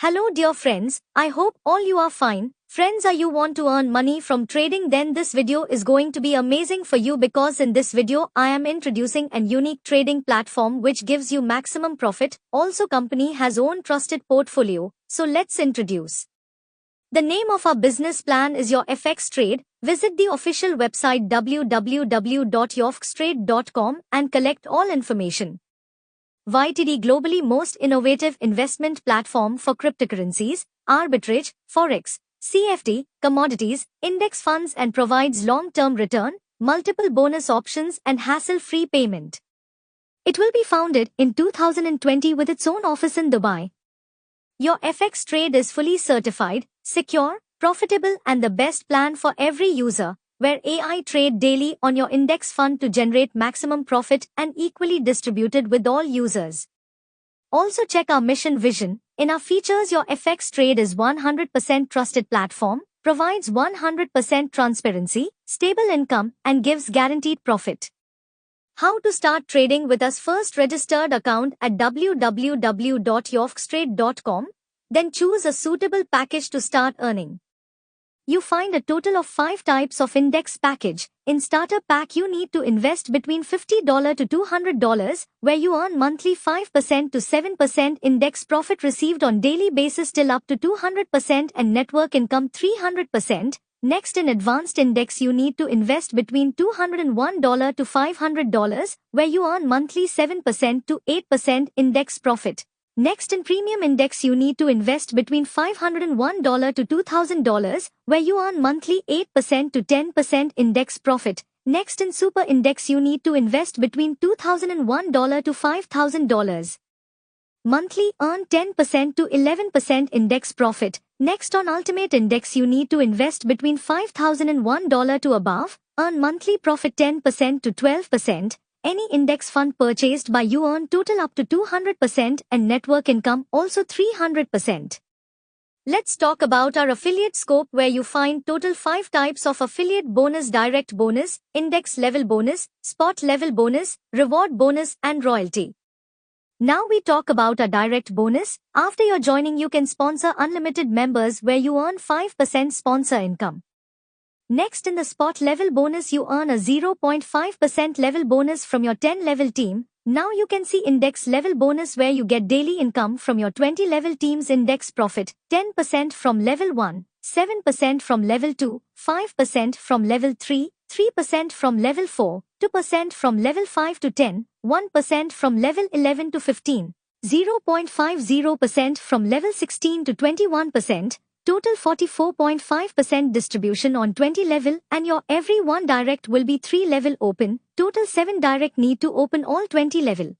Hello dear friends, I hope all you are fine. Friends, are you want to earn money from trading? Then this video is going to be amazing for you because in this video I am introducing a unique trading platform which gives you maximum profit. Also company has own trusted portfolio. So let's introduce. The name of our business plan is Your FX Trade. Visit the official website www.yourfxtrade.com and collect all information. YTD globally most innovative investment platform for cryptocurrencies, arbitrage, forex, CFD, commodities, index funds and provides long-term return, multiple bonus options and hassle-free payment. It will be founded in 2020 with its own office in Dubai. Your FX Trade is fully certified, secure, profitable and the best plan for every user, where AI trade daily on your index fund to generate maximum profit and equally distributed with all users. Also check our mission vision. In our features, Your FX Trade is 100% trusted platform, provides 100% transparency, stable income and gives guaranteed profit. How to start trading with us? First, registered account at www.yourfxtrade.com, then choose a suitable package to start earning. You find a total of 5 types of index package. In starter pack you need to invest between $50 to $200 where you earn monthly 5% to 7% index profit received on daily basis till up to 200% and network income 300%. Next, in advanced index you need to invest between $201 to $500 where you earn monthly 7% to 8% index profit. Next, in premium index you need to invest between $501 to $2,000 where you earn monthly 8% to 10% index profit. Next, in super index you need to invest between $2,001 to $5,000. Monthly earn 10% to 11% index profit. Next, on ultimate index you need to invest between $5,001 to above, earn monthly profit 10% to 12%. Any index fund purchased by you earn total up to 200% and network income also 300%. Let's talk about our affiliate scope where you find total 5 types of affiliate bonus: direct bonus, index level bonus, spot level bonus, reward bonus and royalty. Now we talk about a direct bonus. After your joining you can sponsor unlimited members where you earn 5% sponsor income. Next, in the spot level bonus you earn a 0.5% level bonus from your 10 level team. Now you can see index level bonus where you get daily income from your 20 level team's index profit, 10% from level 1, 7% from level 2, 5% from level 3, 3% from level 4, 2% from level 5 to 10, 1% from level 11 to 15, 0.50% from level 16 to 21%, total 44.5% distribution on 20 level and your every 1 direct will be 3 level open, total 7 direct need to open all 20 level.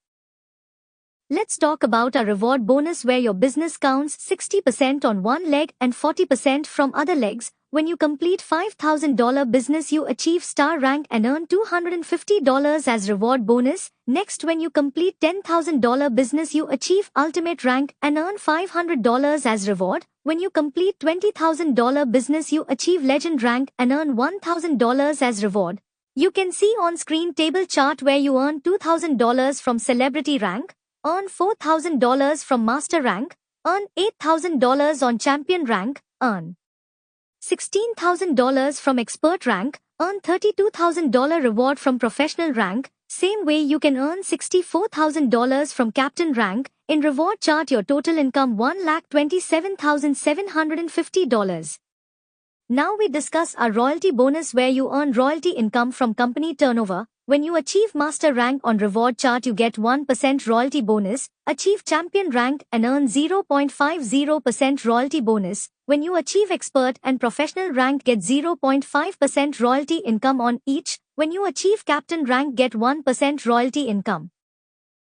Let's talk about a reward bonus where your business counts 60% on one leg and 40% from other legs. When you complete $5,000 business you achieve star rank and earn $250 as reward bonus. Next, when you complete $10,000 business you achieve ultimate rank and earn $500 as reward. When you complete $20,000 business you achieve legend rank and earn $1,000 as reward. You can see on screen table chart where you earn $2,000 from celebrity rank, earn $4,000 from master rank, earn $8,000 on champion rank, earn $16,000 from expert rank, earn $32,000 reward from professional rank. Same way you can earn $64,000 from captain rank. In reward chart your total income $1,27,750. Now we discuss our royalty bonus where you earn royalty income from company turnover. When you achieve master rank on reward chart you get 1% royalty bonus, achieve champion rank and earn 0.50% royalty bonus. When you achieve expert and professional rank get 0.5% royalty income on each. When you achieve captain rank get 1% royalty income.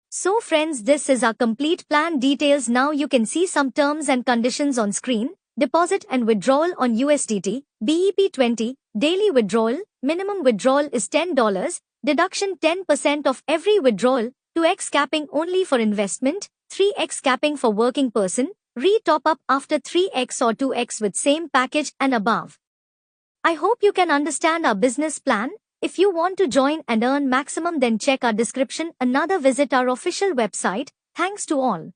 So friends, this is our complete plan details. Now you can see some terms and conditions on screen. Deposit and withdrawal on USDT, BEP20, daily withdrawal, minimum withdrawal is $10, deduction 10% of every withdrawal, 2x capping only for investment, 3x capping for working person, re-top up after 3x or 2x with same package and above. I hope you can understand our business plan. If you want to join and earn maximum then check our description. Another visit our official website. Thanks to all.